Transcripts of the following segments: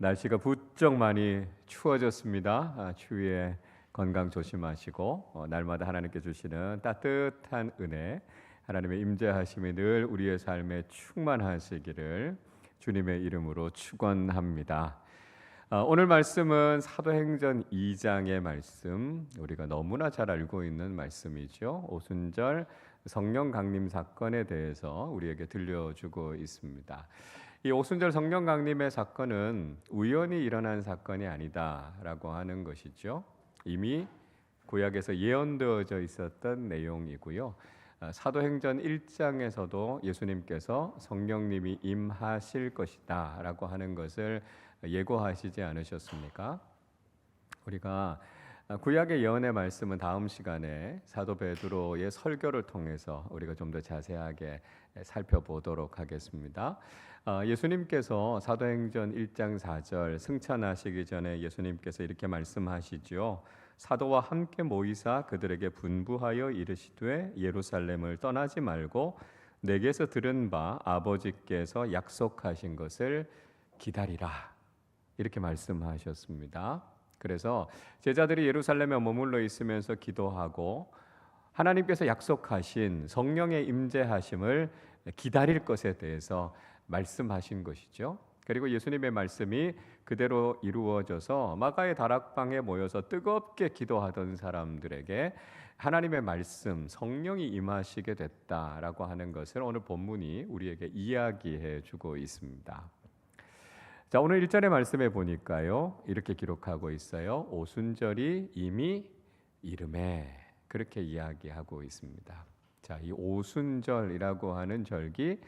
날씨가 부쩍 많이 추워졌습니다. 추위에 건강 조심하시고 날마다 하나님께 주시는 따뜻한 은혜, 하나님의 임재하심이 늘 우리의 삶에 충만하시기를 주님의 이름으로 축원합니다. 오늘 말씀은 사도행전 2장의 말씀, 우리가 너무나 잘 알고 있는 말씀이죠. 오순절 성령 강림 사건에 대해서 우리에게 들려주고 있습니다. 이 오순절 성령 강림의 사건은 우연히 일어난 사건이 아니다라고 하는 것이죠. 이미 구약에서 예언되어져 있었던 내용이고요. 사도행전 1장에서도 예수님께서 성령님이 임하실 것이다라고 하는 것을 예고하시지 않으셨습니까? 우리가 구약의 예언의 말씀은 다음 시간에 사도 베드로의 설교를 통해서 우리가 좀 더 자세하게 살펴보도록 하겠습니다. 예수님께서 사도행전 1장 4절 승천하시기 전에 예수님께서 이렇게 말씀하시죠. 사도와 함께 모이사 그들에게 분부하여 이르시되 예루살렘을 떠나지 말고 내게서 들은 바 아버지께서 약속하신 것을 기다리라, 이렇게 말씀하셨습니다. 그래서 제자들이 예루살렘에 머물러 있으면서 기도하고 하나님께서 약속하신 성령의 임재하심을 기다릴 것에 대해서 말씀하신 것이죠. 그리고 예수님의 말씀이 그대로 이루어져서 마가의 다락방에 모여서 뜨겁게 기도하던 사람들에게 하나님의 말씀, 성령이 임하시게 됐다라고 하는 것을 오늘 본문이 우리에게 이야기해 주고 있습니다. 자, 오늘 1절의 말씀에 보니까요, 이렇게 기록하고 있어요. 오순절이 이미 이름에, 그렇게 이야기하고 있습니다. 자, 이 오순절이라고 하는 절기,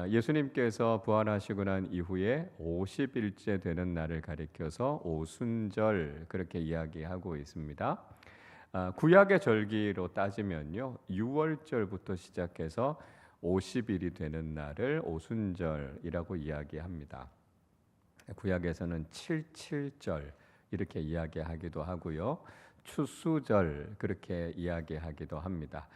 예수님께서 부활하시고 난 이후에 50일째 되는 날을 가리켜서 오순절, 그렇게 이야기하고 있습니다. 구약의 절기로 따지면요, 6월절부터 시작해서 50일이 되는 날을 오순절이라고 이야기합니다. 구약에서는 77절 이렇게 이야기하기도 하고요, 추수절 그렇게 이야기하기도 합니다.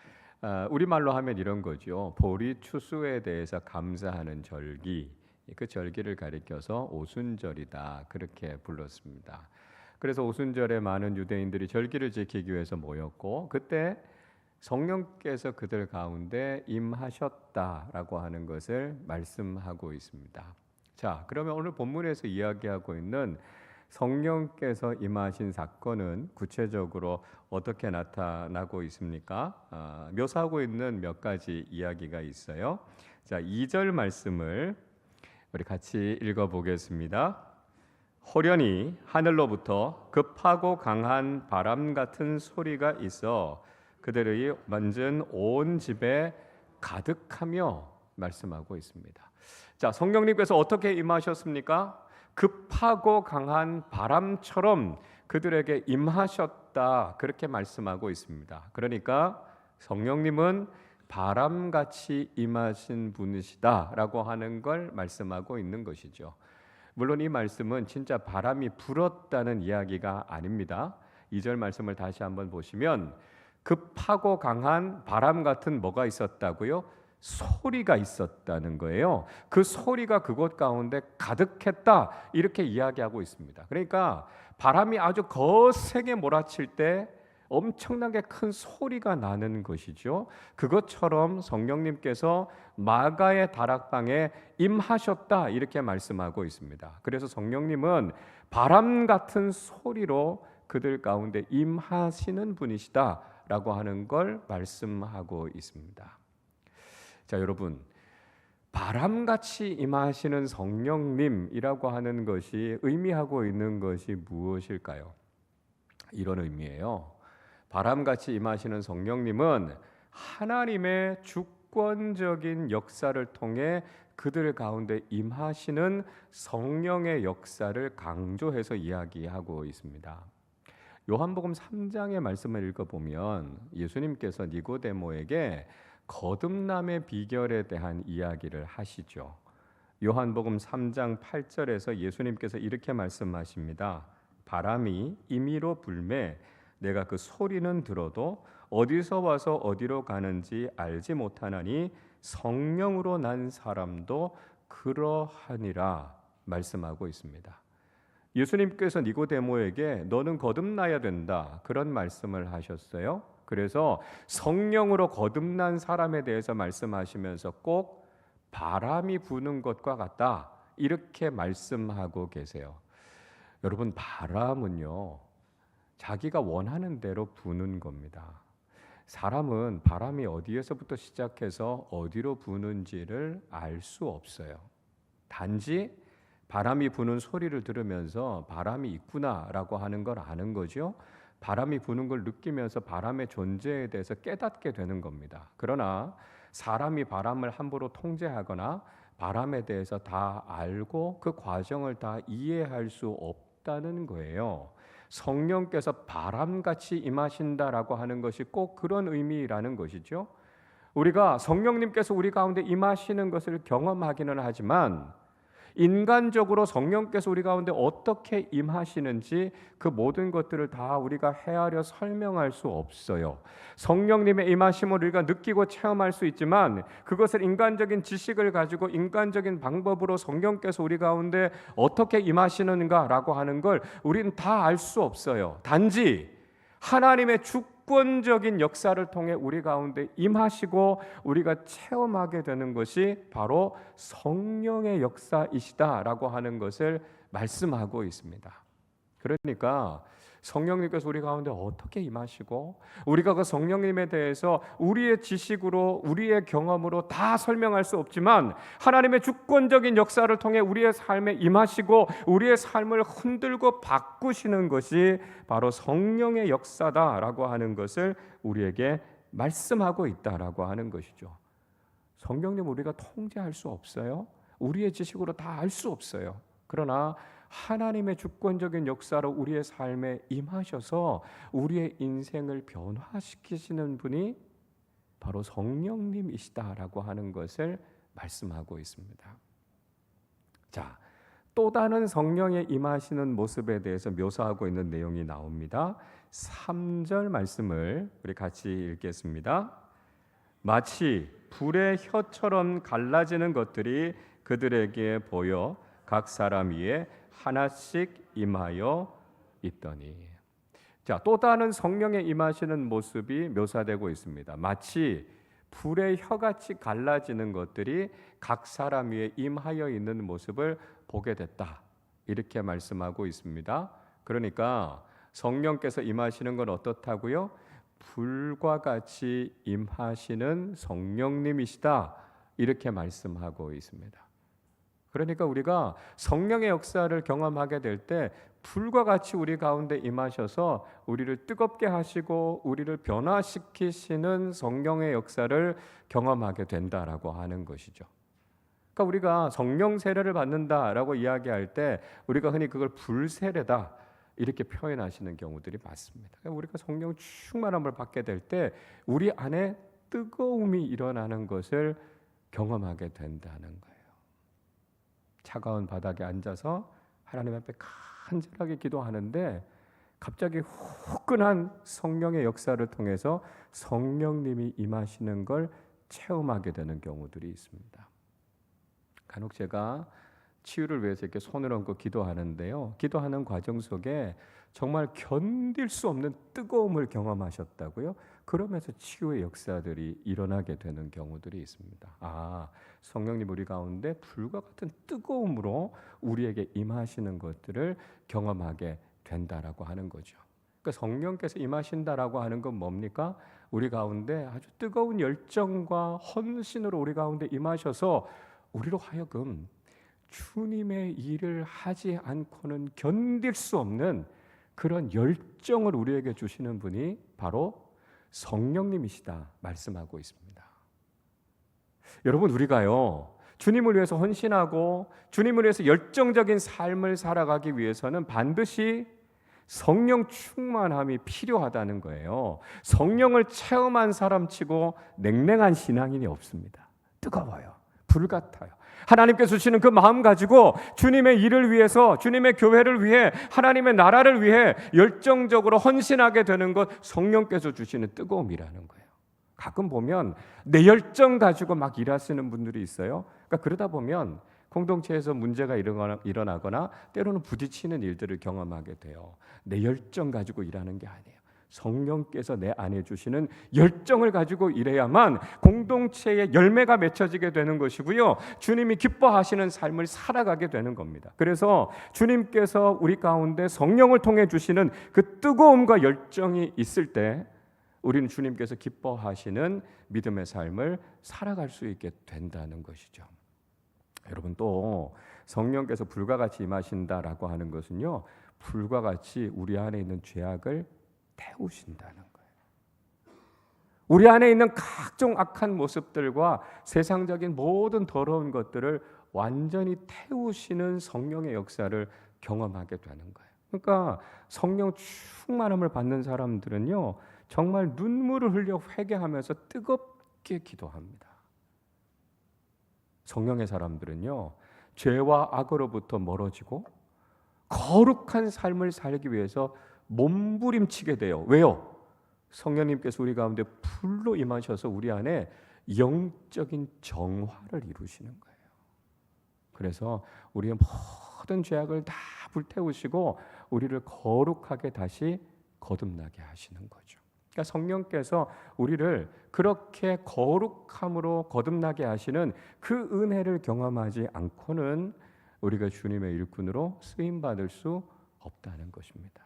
우리말로 하면 이런 거죠. 보리 추수에 대해서 감사하는 절기, 그 절기를 가리켜서 오순절이다, 그렇게 불렀습니다. 그래서 오순절에 많은 유대인들이 절기를 지키기 위해서 모였고, 그때 성령께서 그들 가운데 임하셨다라고 하는 것을 말씀하고 있습니다. 자, 그러면 오늘 본문에서 이야기하고 있는 성령께서 임하신 사건은 구체적으로 어떻게 나타나고 있습니까? 묘사하고 있는 몇 가지 이야기가 있어요. 자, 2절 말씀을 우리 같이 읽어보겠습니다. 호련히 하늘로부터 급하고 강한 바람 같은 소리가 있어 그들의 만진 온 집에 가득하며 말씀하고 있습니다. 자, 성령님께서 어떻게 임하셨습니까? 급하고 강한 바람처럼 그들에게 임하셨다, 그렇게 말씀하고 있습니다. 그러니까 성령님은 바람같이 임하신 분이시다라고 하는 걸 말씀하고 있는 것이죠. 물론 이 말씀은 진짜 바람이 불었다는 이야기가 아닙니다. 2절 말씀을 다시 한번 보시면 급하고 강한 바람 같은 뭐가 있었다고요? 소리가 있었다는 거예요. 그 소리가 그곳 가운데 가득했다, 이렇게 이야기하고 있습니다. 그러니까 바람이 아주 거세게 몰아칠 때 엄청나게 큰 소리가 나는 것이죠. 그것처럼 성령님께서 마가의 다락방에 임하셨다, 이렇게 말씀하고 있습니다. 그래서 성령님은 바람 같은 소리로 그들 가운데 임하시는 분이시다라고 하는 걸 말씀하고 있습니다. 자, 여러분, 바람같이 임하시는 성령님이라고 하는 것이 의미하고 있는 것이 무엇일까요? 이런 의미예요. 바람같이 임하시는 성령님은 하나님의 주권적인 역사를 통해 그들 가운데 임하시는 성령의 역사를 강조해서 이야기하고 있습니다. 요한복음 3장의 말씀을 읽어보면 예수님께서 니고데모에게 거듭남의 비결에 대한 이야기를 하시죠. 요한복음 3장 8절에서 예수님께서 이렇게 말씀하십니다. 바람이 임의로 불매 내가 그 소리는 들어도 어디서 와서 어디로 가는지 알지 못하나니 성령으로 난 사람도 그러하니라 말씀하고 있습니다. 예수님께서 니고데모에게 너는 거듭나야 된다 그런 말씀을 하셨어요. 그래서 성령으로 거듭난 사람에 대해서 말씀하시면서 꼭 바람이 부는 것과 같다 이렇게 말씀하고 계세요. 여러분, 바람은요 자기가 원하는 대로 부는 겁니다. 사람은 바람이 어디에서부터 시작해서 어디로 부는지를 알 수 없어요. 단지 바람이 부는 소리를 들으면서 바람이 있구나라고 하는 걸 아는 거죠. 바람이 부는 걸 느끼면서 바람의 존재에 대해서 깨닫게 되는 겁니다. 그러나 사람이 바람을 함부로 통제하거나 바람에 대해서 다 알고 그 과정을 다 이해할 수 없다는 거예요. 성령께서 바람같이 임하신다라고 하는 것이 꼭 그런 의미라는 것이죠. 우리가 성령님께서 우리 가운데 임하시는 것을 경험하기는 하지만 인간적으로 성령께서 우리 가운데 어떻게 임하시는지 그 모든 것들을 다 우리가 헤아려 설명할 수 없어요. 성령님의 임하심을 우리가 느끼고 체험할 수 있지만 그것을 인간적인 지식을 가지고 인간적인 방법으로 성령께서 우리 가운데 어떻게 임하시는가라고 하는 걸 우리는 다 알 수 없어요. 단지 하나님의 주권적인 역사를 통해 우리 가운데 임하시고 우리가 체험하게 되는 것이 바로 성령의 역사이시다라고 하는 것을 말씀하고 있습니다. 그러니까 성령님께서 우리 가운데 어떻게 임하시고 우리가 그 성령님에 대해서 우리의 지식으로 우리의 경험으로 다 설명할 수 없지만 하나님의 주권적인 역사를 통해 우리의 삶에 임하시고 우리의 삶을 흔들고 바꾸시는 것이 바로 성령의 역사다라고 하는 것을 우리에게 말씀하고 있다라고 하는 것이죠. 성령님 우리가 통제할 수 없어요. 우리의 지식으로 다 알 수 없어요. 그러나 하나님의 주권적인 역사로 우리의 삶에 임하셔서 우리의 인생을 변화시키시는 분이 바로 성령님이시다라고 하는 것을 말씀하고 있습니다. 자, 또 다른 성령의 임하시는 모습에 대해서 묘사하고 있는 내용이 나옵니다. 3절 말씀을 우리 같이 읽겠습니다. 마치 불의 혀처럼 갈라지는 것들이 그들에게 보여 각 사람 위에 하나씩 임하여 있더니. 자, 또 다른 성령의 임하시는 모습이 묘사되고 있습니다. 마치 불의 혀같이 갈라지는 것들이 각 사람 위에 임하여 있는 모습을 보게 됐다. 이렇게 말씀하고 있습니다. 그러니까 성령께서 임하시는 건 어떻다고요? 불과 같이 임하시는 성령님이시다. 이렇게 말씀하고 있습니다. 그러니까 우리가 성령의 역사를 경험하게 될 때 불과 같이 우리 가운데 임하셔서 우리를 뜨겁게 하시고 우리를 변화시키시는 성령의 역사를 경험하게 된다라고 하는 것이죠. 그러니까 우리가 성령 세례를 받는다라고 이야기할 때 우리가 흔히 그걸 불세례다 이렇게 표현하시는 경우들이 많습니다. 그러니까 우리가 성령 충만함을 받게 될 때 우리 안에 뜨거움이 일어나는 것을 경험하게 된다는 거예요. 차가운 바닥에 앉아서 하나님 앞에 간절하게 기도하는데 갑자기 후끈한 성령의 역사를 통해서 성령님이 임하시는 걸 체험하게 되는 경우들이 있습니다. 간혹 제가 치유를 위해서 이렇게 손을 얹고 기도하는데요. 기도하는 과정 속에 정말 견딜 수 없는 뜨거움을 경험하셨다고요? 그러면서 치유의 역사들이 일어나게 되는 경우들이 있습니다. 아, 성령님 우리 가운데 불과 같은 뜨거움으로 우리에게 임하시는 것들을 경험하게 된다라고 하는 거죠. 그러니까 성령께서 임하신다라고 하는 건 뭡니까? 우리 가운데 아주 뜨거운 열정과 헌신으로 우리 가운데 임하셔서 우리로 하여금 주님의 일을 하지 않고는 견딜 수 없는 그런 열정을 우리에게 주시는 분이 바로 성령님이시다 말씀하고 있습니다. 여러분, 우리가요 주님을 위해서 헌신하고 주님을 위해서 열정적인 삶을 살아가기 위해서는 반드시 성령 충만함이 필요하다는 거예요. 성령을 체험한 사람치고 냉랭한 신앙인이 없습니다. 뜨거워요. 불 같아요. 하나님께서 주시는 그 마음 가지고 주님의 일을 위해서 주님의 교회를 위해 하나님의 나라를 위해 열정적으로 헌신하게 되는 것 성령께서 주시는 뜨거움이라는 거예요. 가끔 보면 내 열정 가지고 막 일하시는 분들이 있어요. 그러니까 그러다 보면 공동체에서 문제가 일어나거나 때로는 부딪히는 일들을 경험하게 돼요. 내 열정 가지고 일하는 게 아니에요. 성령께서 내 안에 주시는 열정을 가지고 일해야만 공동체의 열매가 맺혀지게 되는 것이고요. 주님이 기뻐하시는 삶을 살아가게 되는 겁니다. 그래서 주님께서 우리 가운데 성령을 통해 주시는 그 뜨거움과 열정이 있을 때 우리는 주님께서 기뻐하시는 믿음의 삶을 살아갈 수 있게 된다는 것이죠. 여러분, 또 성령께서 불과 같이 임하신다라고 하는 것은요, 불과 같이 우리 안에 있는 죄악을 태우신다는 거예요. 우리 안에 있는 각종 악한 모습들과 세상적인 모든 더러운 것들을 완전히 태우시는 성령의 역사를 경험하게 되는 거예요. 그러니까 성령 충만함을 받는 사람들은요, 정말 눈물을 흘려 회개하면서 뜨겁게 기도합니다. 성령의 사람들은요, 죄와 악으로부터 멀어지고 거룩한 삶을 살기 위해서 몸부림치게 돼요. 왜요? 성령님께서 우리 가운데 불로 임하셔서 우리 안에 영적인 정화를 이루시는 거예요. 그래서 우리의 모든 죄악을 다 불태우시고 우리를 거룩하게 다시 거듭나게 하시는 거죠. 그러니까 성령께서 우리를 그렇게 거룩함으로 거듭나게 하시는 그 은혜를 경험하지 않고는 우리가 주님의 일꾼으로 쓰임받을 수 없다는 것입니다.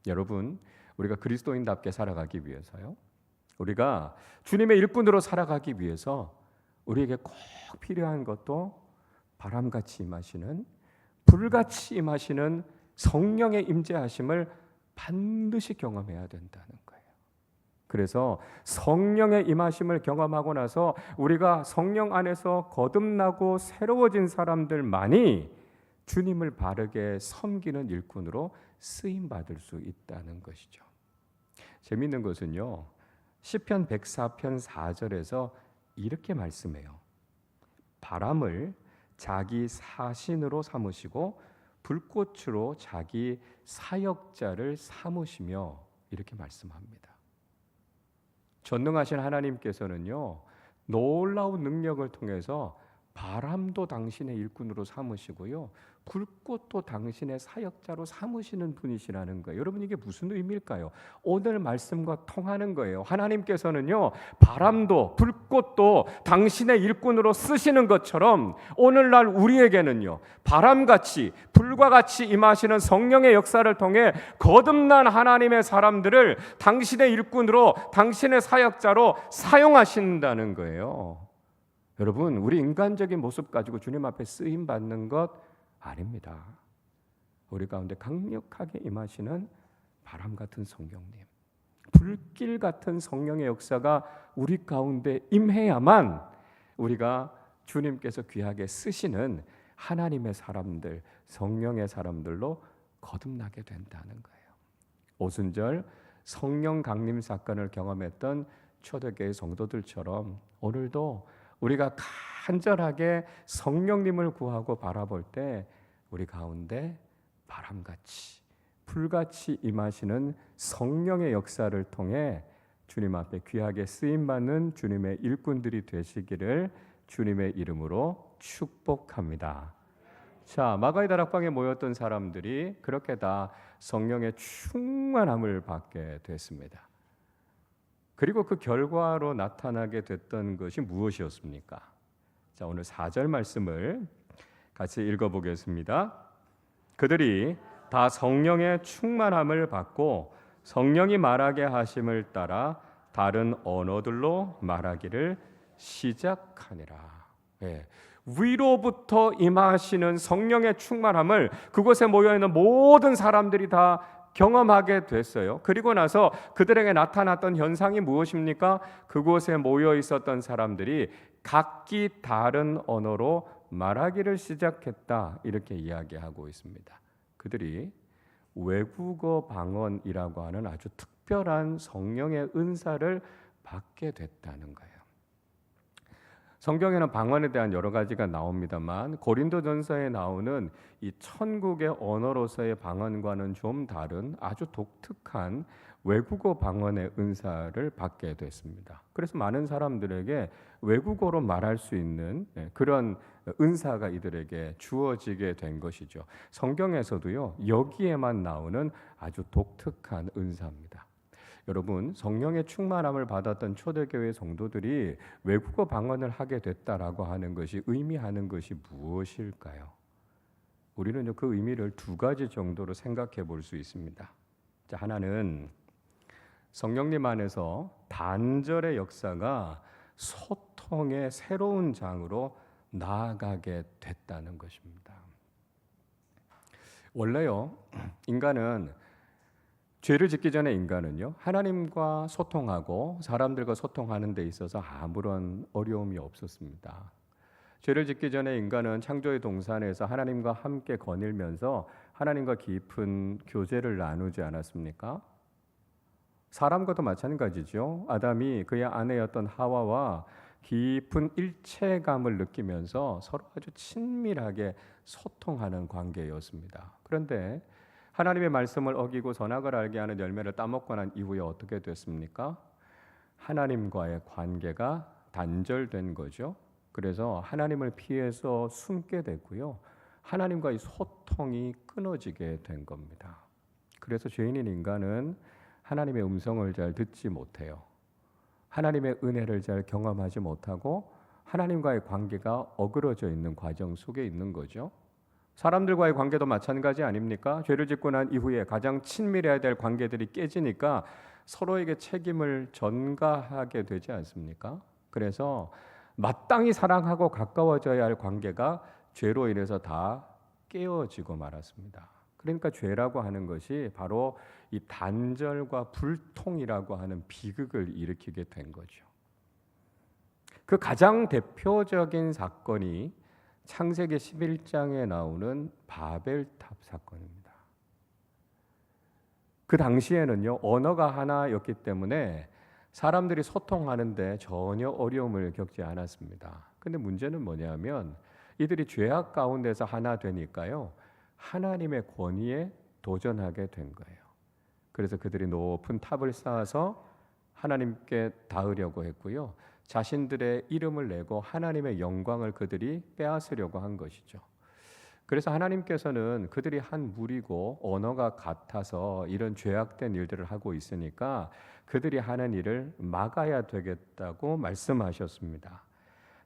여러분, 우리가 그리스도인답게 살아가기 위해서요, 우리가 주님의 일꾼으로 살아가기 위해서 우리에게 꼭 필요한 것도 바람같이 임하시는, 불같이 임하시는 성령의 임재하심을 반드시 경험해야 된다는 거예요. 그래서 성령의 임하심을 경험하고 나서 우리가 성령 안에서 거듭나고 새로워진 사람들만이 주님을 바르게 섬기는 일꾼으로 쓰임받을 수 있다는 것이죠. 재미있는 것은요, 시편 104편 4절에서 이렇게 말씀해요. 바람을 자기 사신으로 삼으시고 불꽃으로 자기 사역자를 삼으시며, 이렇게 말씀합니다. 전능하신 하나님께서는요, 놀라운 능력을 통해서 바람도 당신의 일꾼으로 삼으시고요, 불꽃도 당신의 사역자로 삼으시는 분이시라는 거예요. 여러분, 이게 무슨 의미일까요? 오늘 말씀과 통하는 거예요. 하나님께서는요, 바람도 불꽃도 당신의 일꾼으로 쓰시는 것처럼 오늘날 우리에게는요, 바람같이 불과 같이 임하시는 성령의 역사를 통해 거듭난 하나님의 사람들을 당신의 일꾼으로, 당신의 사역자로 사용하신다는 거예요. 여러분, 우리 인간적인 모습 가지고 주님 앞에 쓰임 받는 것 아닙니다. 우리 가운데 강력하게 임하시는 바람 같은 성령님, 불길 같은 성령의 역사가 우리 가운데 임해야만 우리가 주님께서 귀하게 쓰시는 하나님의 사람들, 성령의 사람들로 거듭나게 된다는 거예요. 오순절 성령 강림 사건을 경험했던 초대교회 성도들처럼 오늘도 우리가 간절하게 성령님을 구하고 바라볼 때 우리 가운데 바람같이 불같이 임하시는 성령의 역사를 통해 주님 앞에 귀하게 쓰임받는 주님의 일꾼들이 되시기를 주님의 이름으로 축복합니다. 자, 마가의 다락방에 모였던 사람들이 그렇게 다 성령의 충만함을 받게 됐습니다. 그리고 그 결과로 나타나게 됐던 것이 무엇이었습니까? 자, 오늘 4절 말씀을 같이 읽어보겠습니다. 그들이 다 성령의 충만함을 받고 성령이 말하게 하심을 따라 다른 언어들로 말하기를 시작하니라. 네. 위로부터 임하시는 성령의 충만함을 그곳에 모여있는 모든 사람들이 다 경험하게 됐어요. 그리고 나서 그들에게 나타났던 현상이 무엇입니까? 그곳에 모여 있었던 사람들이 각기 다른 언어로 말하기를 시작했다, 이렇게 이야기하고 있습니다. 그들이 외국어 방언이라고 하는 아주 특별한 성령의 은사를 받게 됐다는 거예요. 성경에는 방언에 대한 여러 가지가 나옵니다만 고린도전서에 나오는 이 천국의 언어로서의 방언과는 좀 다른 아주 독특한 외국어 방언의 은사를 받게 됐습니다. 그래서 많은 사람들에게 외국어로 말할 수 있는 그런 은사가 이들에게 주어지게 된 것이죠. 성경에서도요, 여기에만 나오는 아주 독특한 은사입니다. 여러분, 성령의 충만함을 받았던 초대교회 성도들이 외국어 방언을 하게 됐다라고 하는 것이 의미하는 것이 무엇일까요? 우리는 그 의미를 두 가지 정도로 생각해 볼 수 있습니다. 자, 하나는 성령님 안에서 단절의 역사가 소통의 새로운 장으로 나아가게 됐다는 것입니다. 원래요, 인간은 죄를 짓기 전에 인간은요, 하나님과 소통하고 사람들과 소통하는 데 있어서 아무런 어려움이 없었습니다. 죄를 짓기 전에 인간은 창조의 동산에서 하나님과 함께 거닐면서 하나님과 깊은 교제를 나누지 않았습니까? 사람과도 마찬가지죠. 아담이 그의 아내였던 하와와 깊은 일체감을 느끼면서 서로 아주 친밀하게 소통하는 관계였습니다. 그런데 하나님의 말씀을 어기고 선악을 알게 하는 열매를 따먹고 난 이후에 어떻게 됐습니까? 하나님과의 관계가 단절된 거죠. 그래서 하나님을 피해서 숨게 됐고요. 하나님과의 소통이 끊어지게 된 겁니다. 그래서 죄인인 인간은 하나님의 음성을 잘 듣지 못해요. 하나님의 은혜를 잘 경험하지 못하고 하나님과의 관계가 어그러져 있는 과정 속에 있는 거죠. 사람들과의 관계도 마찬가지 아닙니까? 죄를 짓고 난 이후에 가장 친밀해야 될 관계들이 깨지니까 서로에게 책임을 전가하게 되지 않습니까? 그래서 마땅히 사랑하고 가까워져야 할 관계가 죄로 인해서 다 깨어지고 말았습니다. 그러니까 죄라고 하는 것이 바로 이 단절과 불통이라고 하는 비극을 일으키게 된 거죠. 그 가장 대표적인 사건이 창세기 11장에 나오는 바벨탑 사건입니다. 그 당시에는요, 언어가 하나였기 때문에 사람들이 소통하는데 전혀 어려움을 겪지 않았습니다. 근데 문제는 뭐냐면 이들이 죄악 가운데서 하나 되니까요, 하나님의 권위에 도전하게 된 거예요. 그래서 그들이 높은 탑을 쌓아서 하나님께 닿으려고 했고요. 자신들의 이름을 내고 하나님의 영광을 그들이 빼앗으려고 한 것이죠. 그래서 하나님께서는 그들이 한 무리고 언어가 같아서 이런 죄악된 일들을 하고 있으니까 그들이 하는 일을 막아야 되겠다고 말씀하셨습니다.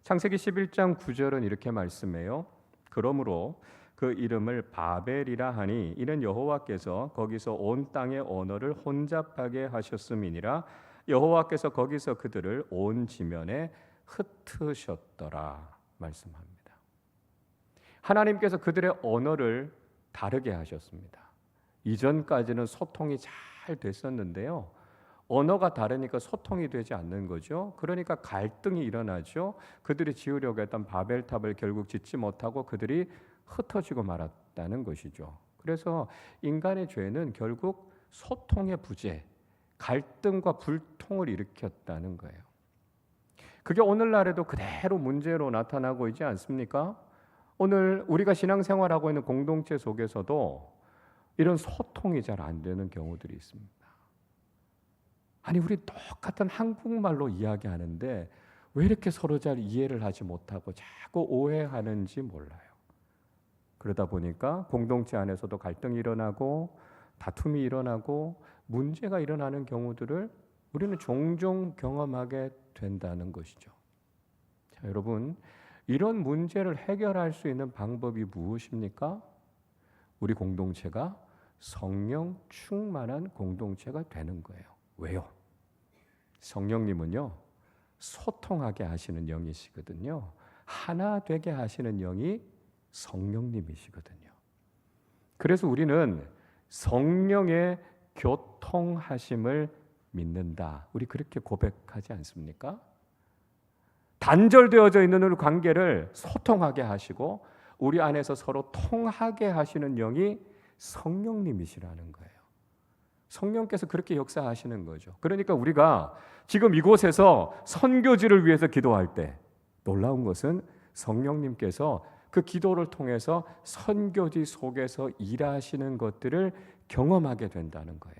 창세기 11장 9절은 이렇게 말씀해요. 그러므로 그 이름을 바벨이라 하니 이는 여호와께서 거기서 온 땅의 언어를 혼잡하게 하셨음이니라. 여호와께서 거기서 그들을 온 지면에 흩으셨더라 말씀합니다. 하나님께서 그들의 언어를 다르게 하셨습니다. 이전까지는 소통이 잘 됐었는데요, 언어가 다르니까 소통이 되지 않는 거죠. 그러니까 갈등이 일어나죠. 그들이 지으려고 했던 바벨탑을 결국 짓지 못하고 그들이 흩어지고 말았다는 것이죠. 그래서 인간의 죄는 결국 소통의 부재, 갈등과 불통을 일으켰다는 거예요. 그게 오늘날에도 그대로 문제로 나타나고 있지 않습니까? 오늘 우리가 신앙생활하고 있는 공동체 속에서도 이런 소통이 잘 안 되는 경우들이 있습니다. 아니, 우리 똑같은 한국말로 이야기하는데 왜 이렇게 서로 잘 이해를 하지 못하고 자꾸 오해하는지 몰라요. 그러다 보니까 공동체 안에서도 갈등이 일어나고 다툼이 일어나고 문제가 일어나는 경우들을 우리는 종종 경험하게 된다는 것이죠. 자, 여러분, 이런 문제를 해결할 수 있는 방법이 무엇입니까? 우리 공동체가 성령 충만한 공동체가 되는 거예요. 왜요? 성령님은요, 소통하게 하시는 영이시거든요. 하나 되게 하시는 영이 성령님이시거든요. 그래서 우리는 성령의 교통하심을 믿는다. 우리 그렇게 고백하지 않습니까? 단절되어져 있는 우리 관계를 소통하게 하시고 우리 안에서 서로 통하게 하시는 영이 성령님이시라는 거예요. 성령께서 그렇게 역사하시는 거죠. 그러니까 우리가 지금 이곳에서 선교지를 위해서 기도할 때, 놀라운 것은 성령님께서 그 기도를 통해서 선교지 속에서 일하시는 것들을 경험하게 된다는 거예요.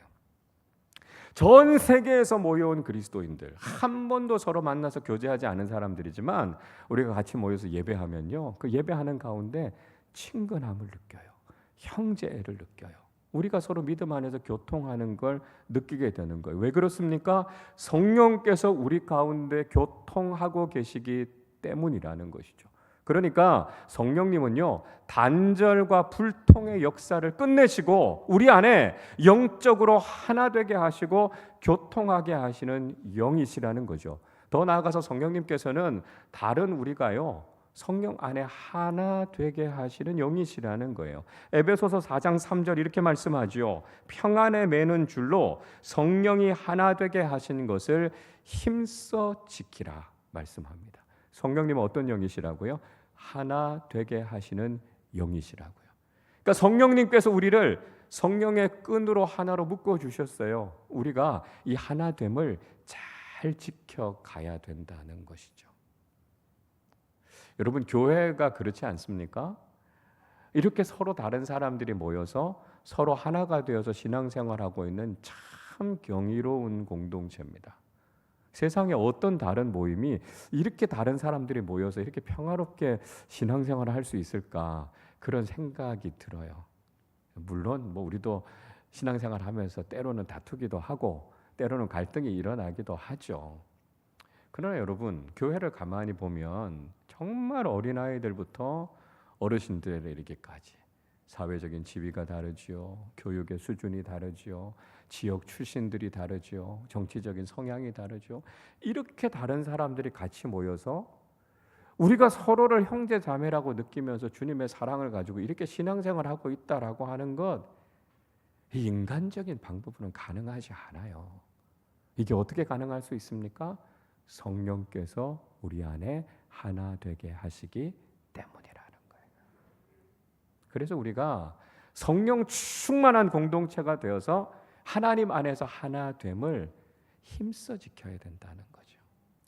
전 세계에서 모여온 그리스도인들, 한 번도 서로 만나서 교제하지 않은 사람들이지만 우리가 같이 모여서 예배하면요, 그 예배하는 가운데 친근함을 느껴요. 형제애를 느껴요. 우리가 서로 믿음 안에서 교통하는 걸 느끼게 되는 거예요. 왜 그렇습니까? 성령께서 우리 가운데 교통하고 계시기 때문이라는 것이죠. 그러니까 성령님은요, 단절과 불통의 역사를 끝내시고 우리 안에 영적으로 하나 되게 하시고 교통하게 하시는 영이시라는 거죠. 더 나아가서 성령님께서는 다른 우리가요, 성령 안에 하나 되게 하시는 영이시라는 거예요. 에베소서 4장 3절 이렇게 말씀하죠. 평안에 매는 줄로 성령이 하나 되게 하신 것을 힘써 지키라 말씀합니다. 성령님은 어떤 영이시라고요? 하나 되게 하시는 영이시라고요. 그러니까 성령님께서 우리를 성령의 끈으로 하나로 묶어 주셨어요. 우리가 이 하나됨을 잘 지켜가야 된다는 것이죠. 여러분, 교회가 그렇지 않습니까? 이렇게 서로 다른 사람들이 모여서 서로 하나가 되어서 신앙생활하고 있는 참 경이로운 공동체입니다. 세상에 어떤 다른 모임이 이렇게 다른 사람들이 모여서 이렇게 평화롭게 신앙생활을 할 수 있을까, 그런 생각이 들어요. 물론 우리도 신앙생활 하면서 때로는 다투기도 하고 때로는 갈등이 일어나기도 하죠. 그러나 여러분, 교회를 가만히 보면 정말 어린아이들부터 어르신들에 이르기까지 사회적인 지위가 다르지요. 교육의 수준이 다르지요. 지역 출신들이 다르지요. 정치적인 성향이 다르죠. 이렇게 다른 사람들이 같이 모여서 우리가 서로를 형제 자매라고 느끼면서 주님의 사랑을 가지고 이렇게 신앙생활을 하고 있다라고 하는 것, 이 인간적인 방법으로는 가능하지 않아요. 이게 어떻게 가능할 수 있습니까? 성령께서 우리 안에 하나 되게 하시기 때문이라는 거예요. 그래서 우리가 성령 충만한 공동체가 되어서 하나님 안에서 하나됨을 힘써 지켜야 된다는 거죠.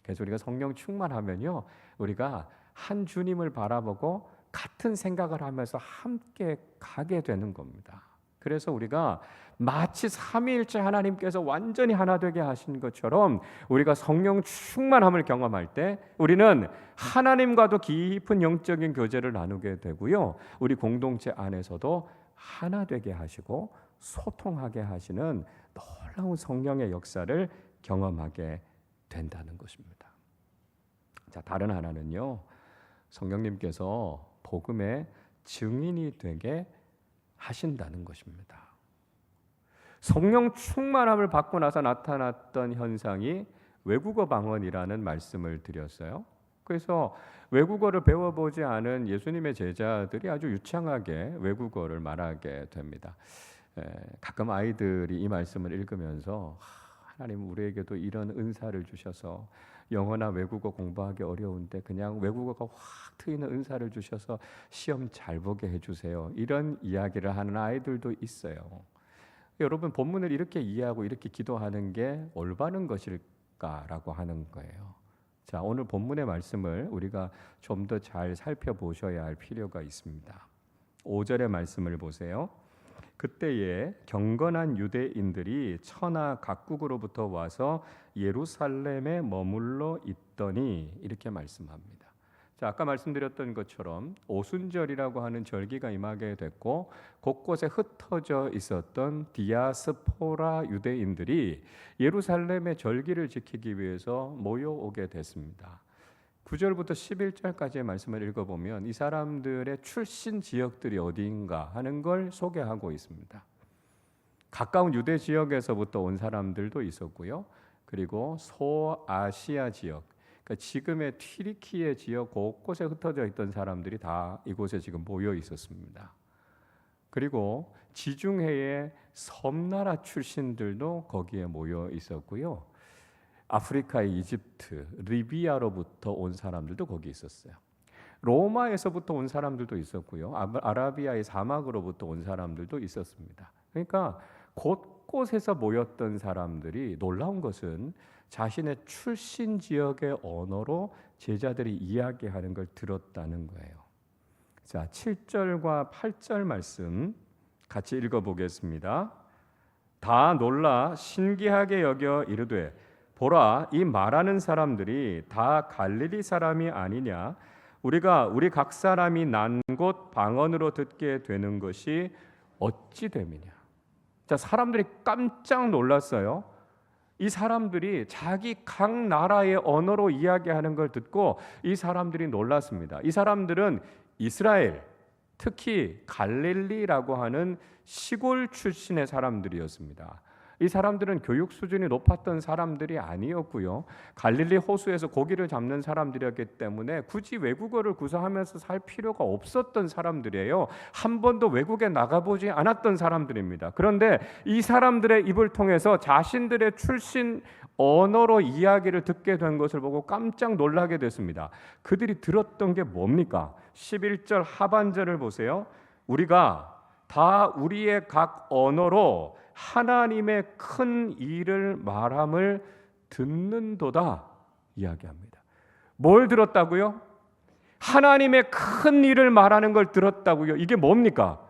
그래서 우리가 성령 충만하면요, 우리가 한 주님을 바라보고 같은 생각을 하면서 함께 가게 되는 겁니다. 그래서 우리가 마치 삼위일체 하나님께서 완전히 하나 되게 하신 것처럼 우리가 성령 충만함을 경험할 때 우리는 하나님과도 깊은 영적인 교제를 나누게 되고요, 우리 공동체 안에서도 하나 되게 하시고 소통하게 하시는 놀라운 성령의 역사를 경험하게 된다는 것입니다. 자, 다른 하나는요, 성령님께서 복음의 증인이 되게 하신다는 것입니다. 성령 충만함을 받고 나서 나타났던 현상이 외국어 방언이라는 말씀을 드렸어요. 그래서 외국어를 배워보지 않은 예수님의 제자들이 아주 유창하게 외국어를 말하게 됩니다. 가끔 아이들이 이 말씀을 읽으면서 하나님, 우리에게도 이런 은사를 주셔서 영어나 외국어 공부하기 어려운데 그냥 외국어가 확 트이는 은사를 주셔서 시험 잘 보게 해주세요, 이런 이야기를 하는 아이들도 있어요. 여러분, 본문을 이렇게 이해하고 이렇게 기도하는 게 올바른 것일까라고 하는 거예요. 자, 오늘 본문의 말씀을 우리가 좀 더 잘 살펴보셔야 할 필요가 있습니다. 5절의 말씀을 보세요. 그때에 경건한 유대인들이 천하 각국으로부터 와서 예루살렘에 머물러 있더니, 이렇게 말씀합니다. 자, 아까 말씀드렸던 것처럼 오순절이라고 하는 절기가 임하게 됐고 곳곳에 흩어져 있었던 디아스포라 유대인들이 예루살렘의 절기를 지키기 위해서 모여오게 됐습니다. 9절부터 11절까지의 말씀을 읽어보면 이 사람들의 출신 지역들이 어디인가 하는 걸 소개하고 있습니다. 가까운 유대 지역에서부터 온 사람들도 있었고요, 그리고 소아시아 지역, 그러니까 지금의 튀르키예 지역 곳곳에 흩어져 있던 사람들이 다 이곳에 지금 모여 있었습니다. 그리고 지중해의 섬나라 출신들도 거기에 모여 있었고요, 아프리카의 이집트, 리비아로부터 온 사람들도 거기 있었어요. 로마에서부터 온 사람들도 있었고요, 아라비아의 사막으로부터 온 사람들도 있었습니다. 그러니까 곳곳에서 모였던 사람들이 놀라운 것은 자신의 출신 지역의 언어로 제자들이 이야기하는 걸 들었다는 거예요. 자, 7절과 8절 말씀 같이 읽어보겠습니다. 다 놀라 신기하게 여겨 이르되 보라, 이 말하는 사람들이 다 갈릴리 사람이 아니냐? 우리가 우리 각 사람이 난 곳 방언으로 듣게 되는 것이 어찌 됨이냐? 자, 사람들이 깜짝 놀랐어요. 이 사람들이 자기 각 나라의 언어로 이야기하는 걸 듣고 이 사람들이 놀랐습니다. 이 사람들은 이스라엘, 특히 갈릴리라고 하는 시골 출신의 사람들이었습니다. 이 사람들은 교육 수준이 높았던 사람들이 아니었고요. 갈릴리 호수에서 고기를 잡는 사람들이었기 때문에 굳이 외국어를 구사하면서 살 필요가 없었던 사람들이에요. 한 번도 외국에 나가보지 않았던 사람들입니다. 그런데 이 사람들의 입을 통해서 자신들의 출신 언어로 이야기를 듣게 된 것을 보고 깜짝 놀라게 됐습니다. 그들이 들었던 게 뭡니까? 11절 하반절을 보세요. 우리가 다 우리의 각 언어로 하나님의 큰 일을 말함을 듣는도다 이야기합니다. 뭘 들었다고요? 하나님의 큰 일을 말하는 걸 들었다고요. 이게 뭡니까?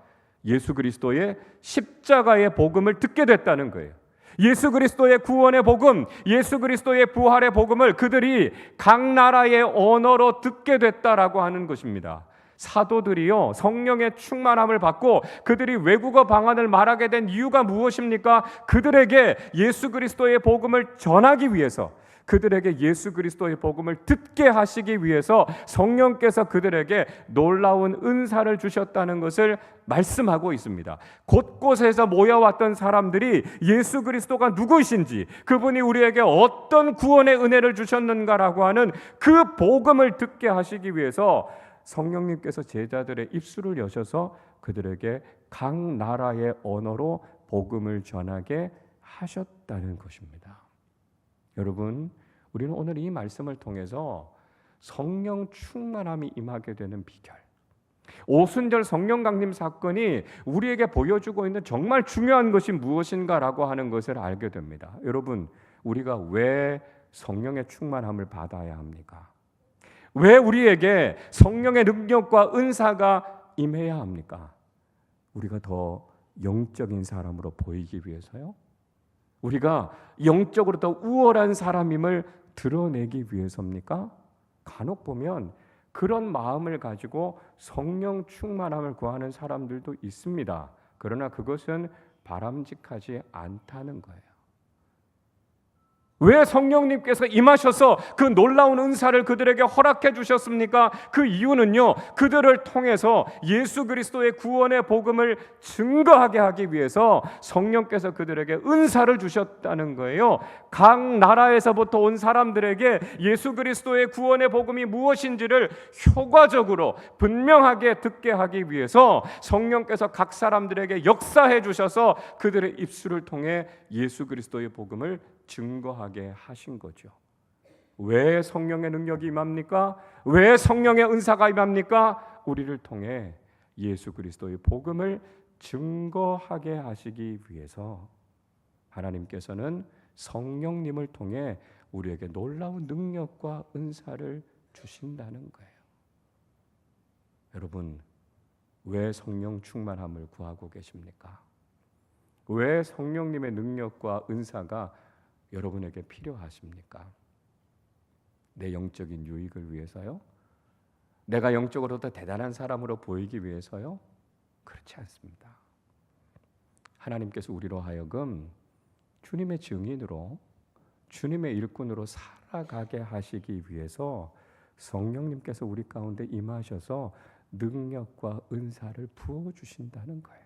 예수 그리스도의 십자가의 복음을 듣게 됐다는 거예요. 예수 그리스도의 구원의 복음, 예수 그리스도의 부활의 복음을 그들이 각 나라의 언어로 듣게 됐다라고 하는 것입니다. 사도들이요, 성령의 충만함을 받고 그들이 외국어 방언을 말하게 된 이유가 무엇입니까? 그들에게 예수 그리스도의 복음을 전하기 위해서, 그들에게 예수 그리스도의 복음을 듣게 하시기 위해서 성령께서 그들에게 놀라운 은사를 주셨다는 것을 말씀하고 있습니다. 곳곳에서 모여왔던 사람들이 예수 그리스도가 누구이신지, 그분이 우리에게 어떤 구원의 은혜를 주셨는가라고 하는 그 복음을 듣게 하시기 위해서 성령님께서 제자들의 입술을 여셔서 그들에게 각 나라의 언어로 복음을 전하게 하셨다는 것입니다. 여러분, 우리는 오늘 이 말씀을 통해서 성령 충만함이 임하게 되는 비결, 오순절 성령 강림 사건이 우리에게 보여주고 있는 정말 중요한 것이 무엇인가라고 하는 것을 알게 됩니다. 여러분, 우리가 왜 성령의 충만함을 받아야 합니까? 왜 우리에게 성령의 능력과 은사가 임해야 합니까? 우리가 더 영적인 사람으로 보이기 위해서요? 우리가 영적으로 더 우월한 사람임을 드러내기 위해서입니까? 간혹 보면 그런 마음을 가지고 성령 충만함을 구하는 사람들도 있습니다. 그러나 그것은 바람직하지 않다는 거예요. 왜 성령님께서 임하셔서 그 놀라운 은사를 그들에게 허락해 주셨습니까? 그 이유는요, 그들을 통해서 예수 그리스도의 구원의 복음을 증거하게 하기 위해서 성령께서 그들에게 은사를 주셨다는 거예요. 각 나라에서부터 온 사람들에게 예수 그리스도의 구원의 복음이 무엇인지를 효과적으로 분명하게 듣게 하기 위해서 성령께서 각 사람들에게 역사해 주셔서 그들의 입술을 통해 예수 그리스도의 복음을 증거하게 하신 거죠. 왜 성령의 능력이 임합니까? 왜 성령의 은사가 임합니까? 우리를 통해 예수 그리스도의 복음을 증거하게 하시기 위해서 하나님께서는 성령님을 통해 우리에게 놀라운 능력과 은사를 주신다는 거예요. 여러분, 왜 성령 충만함을 구하고 계십니까? 왜 성령님의 능력과 은사가 여러분에게 필요하십니까? 내 영적인 유익을 위해서요? 내가 영적으로 더 대단한 사람으로 보이기 위해서요? 그렇지 않습니다. 하나님께서 우리로 하여금 주님의 증인으로, 주님의 일꾼으로 살아가게 하시기 위해서 성령님께서 우리 가운데 임하셔서 능력과 은사를 부어주신다는 거예요.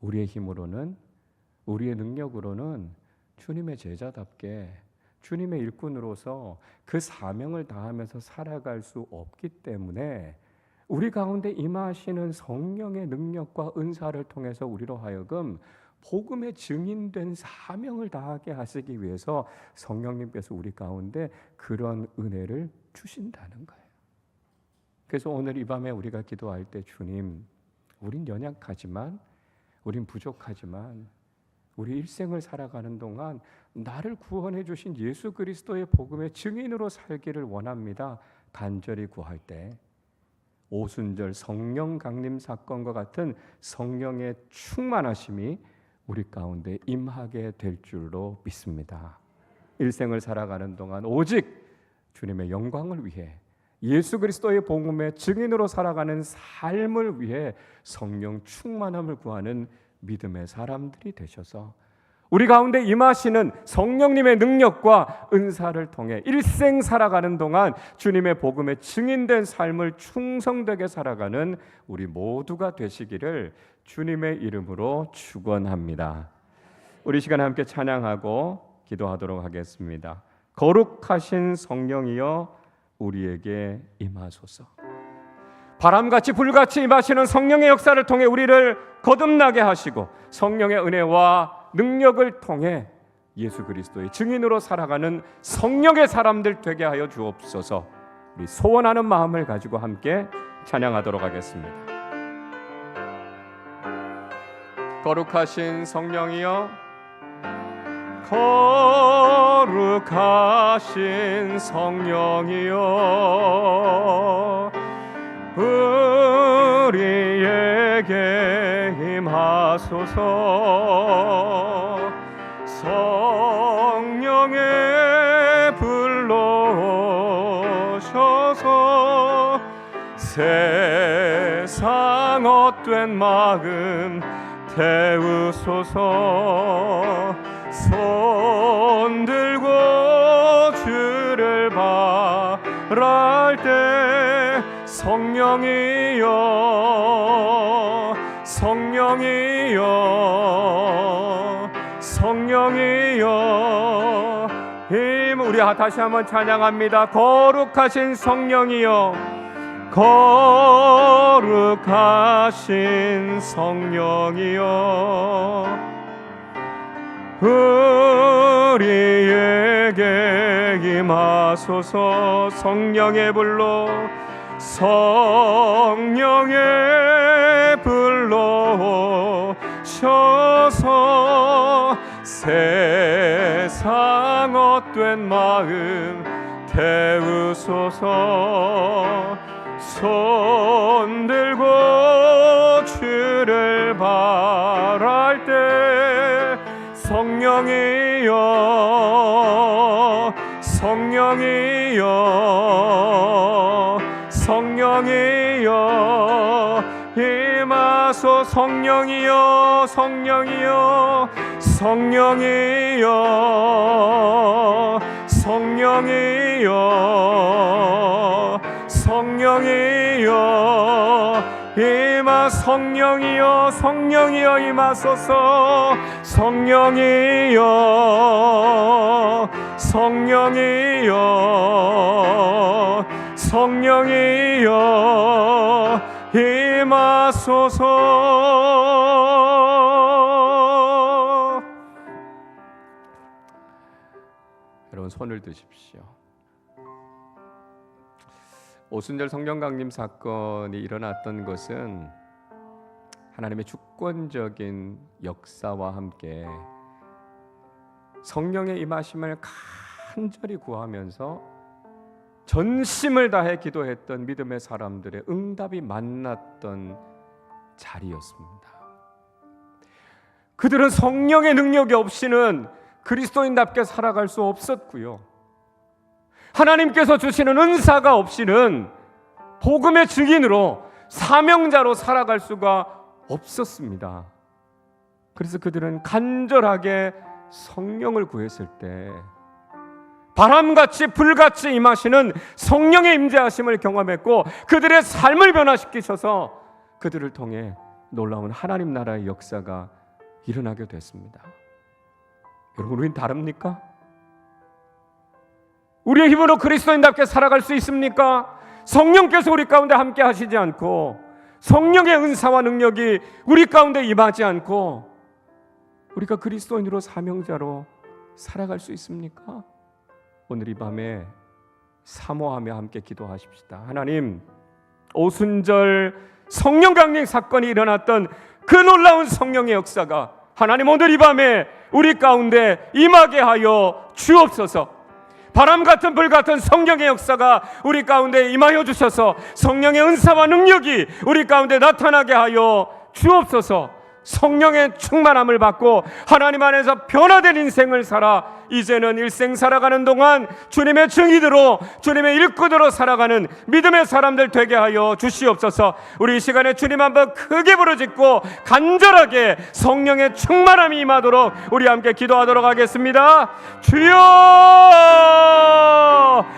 우리의 힘으로는, 우리의 능력으로는 주님의 제자답게 주님의 일꾼으로서 그 사명을 다하면서 살아갈 수 없기 때문에 우리 가운데 임하시는 성령의 능력과 은사를 통해서 우리로 하여금 복음의 증인된 사명을 다하게 하시기 위해서 성령님께서 우리 가운데 그런 은혜를 주신다는 거예요. 그래서 오늘 이 밤에 우리가 기도할 때, 주님, 우린 연약하지만, 우린 부족하지만 우리 일생을 살아가는 동안 나를 구원해 주신 예수 그리스도의 복음의 증인으로 살기를 원합니다. 간절히 구할 때 오순절 성령 강림 사건과 같은 성령의 충만하심이 우리 가운데 임하게 될 줄로 믿습니다. 일생을 살아가는 동안 오직 주님의 영광을 위해 예수 그리스도의 복음의 증인으로 살아가는 삶을 위해 성령 충만함을 구하는 믿음의 사람들이 되셔서 우리 가운데 임하시는 성령님의 능력과 은사를 통해 일생 살아가는 동안 주님의 복음에 증인된 삶을 충성되게 살아가는 우리 모두가 되시기를 주님의 이름으로 축원합니다. 우리 시간 함께 찬양하고 기도하도록 하겠습니다. 거룩하신 성령이여 우리에게 임하소서. 바람같이 불같이 임하시는 성령의 역사를 통해 우리를 거듭나게 하시고 성령의 은혜와 능력을 통해 예수 그리스도의 증인으로 살아가는 성령의 사람들 되게 하여 주옵소서. 우리 소원하는 마음을 가지고 함께 찬양하도록 하겠습니다. 거룩하신 성령이여 거룩하신 성령이여 우리에게 임하소서. 성령의 불러오셔서 세상 헛된 마음 태우소서. 손 들고 주를 바랄 때 성령이여 성령이여 성령이여 힘 우리 다시 한번 찬양합니다. 거룩하신 성령이여 거룩하신 성령이여 우리에게 임하소서. 성령의 불로 성령의 불로 오셔서 세상 헛된 마음 태우소서. 손 들고 주를 바랄 때 성령이여 성령이여 성령이여 임하소. 성령이여 성령이여 성령이여 성령이여 성령이여 임하. 성령이여 성령이여 임하소서. 성령이여 성령이여 성령이여 임하소서. 여러분 손을 드십시오. 오순절 성령 강림 사건이 일어났던 것은 하나님의 주권적인 역사와 함께 성령의 임하심을 간절히 구하면서 전심을 다해 기도했던 믿음의 사람들의 응답이 만났던 자리였습니다. 그들은 성령의 능력이 없이는 그리스도인답게 살아갈 수 없었고요. 하나님께서 주시는 은사가 없이는 복음의 증인으로 사명자로 살아갈 수가 없었습니다. 그래서 그들은 간절하게 성령을 구했을 때 바람같이 불같이 임하시는 성령의 임재하심을 경험했고 그들의 삶을 변화시키셔서 그들을 통해 놀라운 하나님 나라의 역사가 일어나게 됐습니다. 여러분, 우린 다릅니까? 우리의 힘으로 그리스도인답게 살아갈 수 있습니까? 성령께서 우리 가운데 함께 하시지 않고 성령의 은사와 능력이 우리 가운데 임하지 않고 우리가 그리스도인으로 사명자로 살아갈 수 있습니까? 오늘 이 밤에 사모하며 함께 기도하십시다. 하나님, 오순절 성령 강림 사건이 일어났던 그 놀라운 성령의 역사가 하나님 오늘 이 밤에 우리 가운데 임하게 하여 주옵소서. 바람 같은 불 같은 성령의 역사가 우리 가운데 임하여 주셔서 성령의 은사와 능력이 우리 가운데 나타나게 하여 주옵소서. 성령의 충만함을 받고 하나님 안에서 변화된 인생을 살아 이제는 일생 살아가는 동안 주님의 증인으로 주님의 일꾼으로 살아가는 믿음의 사람들 되게 하여 주시옵소서. 우리 이 시간에 주님 한번 크게 부르짖고 간절하게 성령의 충만함이 임하도록 우리 함께 기도하도록 하겠습니다. 주여,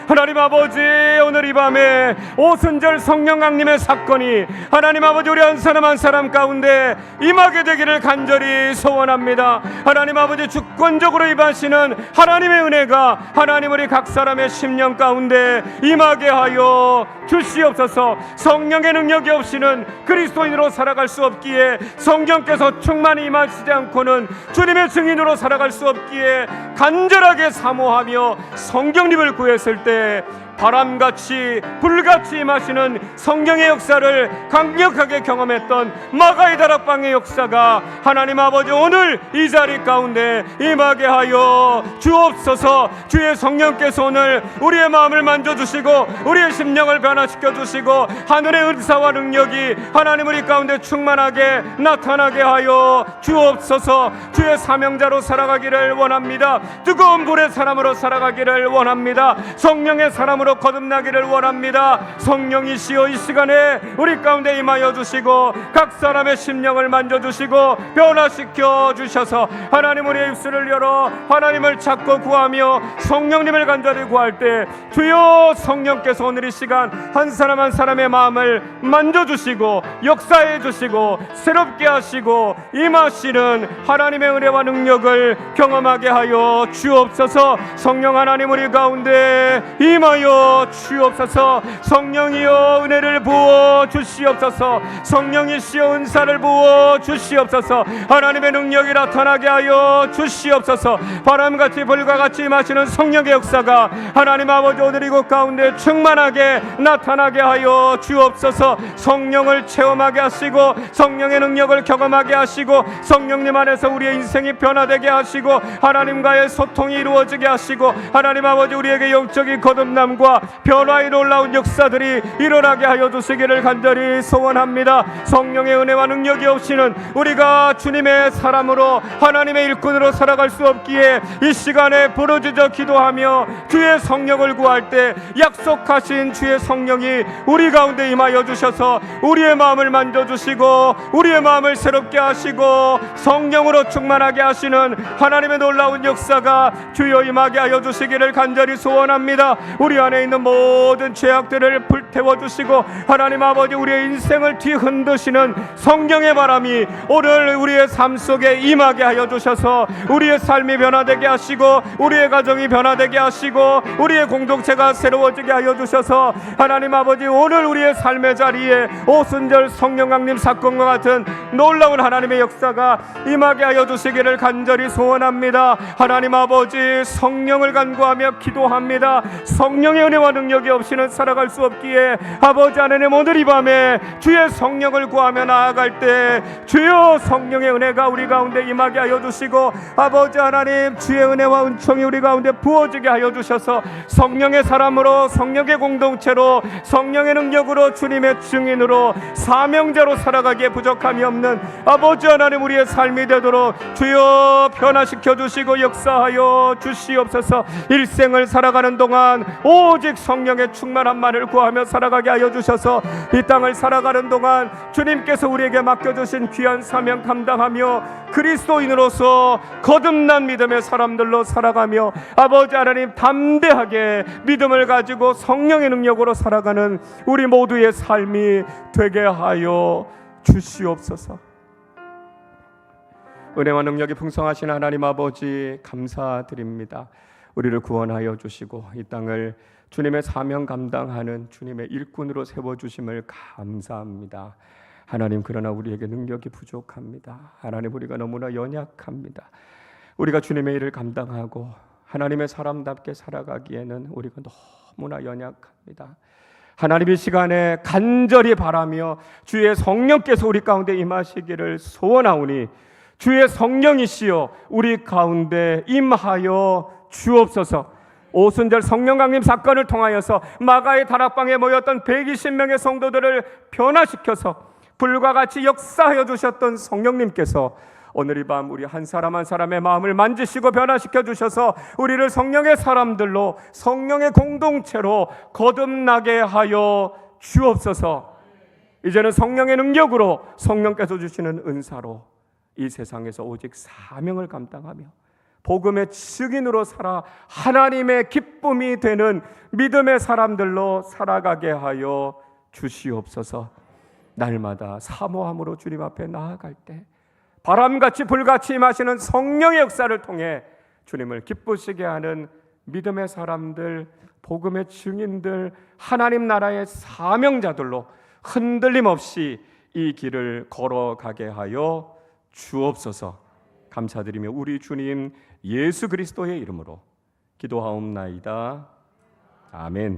하나님 아버지, 오늘 이 밤에 오순절 성령 강림의 사건이 하나님 아버지 우리 한 사람 한 사람 가운데 임하게 되기를 간절히 소원합니다. 하나님 아버지 주권적으로 임하시는 하나님의 은혜가 하나님 우리 각 사람의 심령 가운데 임하게 하여 주시옵소서. 성령의 능력이 없이는 그리스도인으로 살아갈 수 없기에, 성령께서 충만히 임하시지 않고는 주님의 증인으로 살아갈 수 없기에 간절하게 사모하며 성령님을 구했을 때 바람같이 불같이 임하시는 성령의 역사를 강력하게 경험했던 마가의 다락방의 역사가 하나님 아버지 오늘 이 자리 가운데 임하게 하여 주옵소서. 주의 성령께서 오늘 우리의 마음을 만져주시고 우리의 심령을 변화시켜 주시고 하늘의 은사와 능력이 하나님 우리 가운데 충만하게 나타나게 하여 주옵소서. 주의 사명자로 살아가기를 원합니다. 뜨거운 불의 사람으로 살아가기를 원합니다. 성령의 사람으로 거듭나기를 원합니다. 성령이시여 이 시간에 우리 가운데 임하여 주시고 각 사람의 심령을 만져주시고 변화시켜 주셔서 하나님 우리의 입술을 열어 하나님을 찾고 구하며 성령님을 간절히 구할 때 주여 성령께서 오늘 이 시간 한 사람 한 사람의 마음을 만져주시고 역사해 주시고 새롭게 하시고 임하시는 하나님의 은혜와 능력을 경험하게 하여 주옵소서. 성령 하나님 우리 가운데 임하여 주옵소서. 성령이여 은혜를 부어 주시옵소서. 성령이시여 은사를 부어 주시옵소서. 하나님의 능력이 나타나게 하여 주시옵소서. 바람같이 불과같이 임하시는 성령의 역사가 하나님 아버지 오늘 이곳 가운데 충만하게 나타나게 하여 주옵소서. 성령을 체험하게 하시고 성령의 능력을 경험하게 하시고 성령님 안에서 우리의 인생이 변화되게 하시고 하나님과의 소통이 이루어지게 하시고 하나님 아버지 우리에게 영적인 거듭남과 변화의 놀라운 역사들이 일어나게 하여 주시기를 간절히 소원합니다. 성령의 은혜와 능력이 없이는 우리가 주님의 사람으로 하나님의 일꾼으로 살아갈 수 없기에 이 시간에 부르짖어 기도하며 주의 성령을 구할 때 약속하신 주의 성령이 우리 가운데 임하여 주셔서 우리의 마음을 만져주시고 우리의 마음을 새롭게 하시고 성령으로 충만하게 하시는 하나님의 놀라운 역사가 주여 임하게 하여 주시기를 간절히 소원합니다. 우리 안에 있는 모든 죄악들을 불태워 주시고 하나님 아버지 우리의 인생을 뒤흔드시는 성령의 바람이 오늘 우리의 삶 속에 임하게 하여 주셔서 우리의 삶이 변화되게 하시고 우리의 가정이 변화되게 하시고 우리의 공동체가 새로워지게 하여 주셔서 하나님 아버지 오늘 우리의 삶의 자리에 오순절 성령 강림 사건과 같은 놀라운 하나님의 역사가 임하게 하여 주시기를 간절히 소원합니다. 하나님 아버지 성령을 간구하며 기도합니다. 성령의 은혜와 능력이 없이는 살아갈 수 없기에 아버지 하나님 오늘 이 밤에 주의 성령을 구하며 나아갈 때 주여 성령의 은혜가 우리 가운데 임하게 하여 주시고 아버지 하나님 주의 은혜와 은총이 우리 가운데 부어지게 하여 주셔서 성령의 사람으로 성령의 공동체로 성령의 능력으로 주님의 증인으로 사명자로 살아가기에 부족함이 없는 아버지 하나님 우리의 삶이 되도록 주여 변화시켜 주시고 역사하여 주시옵소서. 일생을 살아가는 동안 오직 성령의 충만함만을 구하며 살아가게 하여 주셔서 이 땅을 살아가는 동안 주님께서 우리에게 맡겨주신 귀한 사명 감당하며 그리스도인으로서 거듭난 믿음의 사람들로 살아가며 아버지 하나님 담대하게 믿음을 가지고 성령의 능력으로 살아가는 우리 모두의 삶이 되게 하여 주시옵소서. 은혜와 능력이 풍성하신 하나님 아버지 감사드립니다. 우리를 구원하여 주시고 이 땅을 주님의 사명 감당하는 주님의 일꾼으로 세워주심을 감사합니다. 하나님 그러나 우리에게 능력이 부족합니다. 하나님 우리가 너무나 연약합니다. 우리가 주님의 일을 감당하고 하나님의 사람답게 살아가기에는 우리가 너무나 연약합니다. 하나님 이 시간에 간절히 바라며 주의 성령께서 우리 가운데 임하시기를 소원하오니 주의 성령이시여 우리 가운데 임하여 주옵소서. 오순절 성령 강림 사건을 통하여서 마가의 다락방에 모였던 120명의 성도들을 변화시켜서 불과 같이 역사하여 주셨던 성령님께서 오늘 이 밤 우리 한 사람 한 사람의 마음을 만지시고 변화시켜 주셔서 우리를 성령의 사람들로, 성령의 공동체로 거듭나게 하여 주옵소서. 이제는 성령의 능력으로, 성령께서 주시는 은사로 이 세상에서 오직 사명을 감당하며 복음의 증인으로 살아 하나님의 기쁨이 되는 믿음의 사람들로 살아가게 하여 주시옵소서. 날마다 사모함으로 주님 앞에 나아갈 때 바람같이 불같이 임하시는 성령의 역사를 통해 주님을 기쁘시게 하는 믿음의 사람들, 복음의 증인들, 하나님 나라의 사명자들로 흔들림 없이 이 길을 걸어가게 하여 주옵소서. 감사드리며 우리 주님 예수 그리스도의 이름으로 기도하옵나이다. 아멘.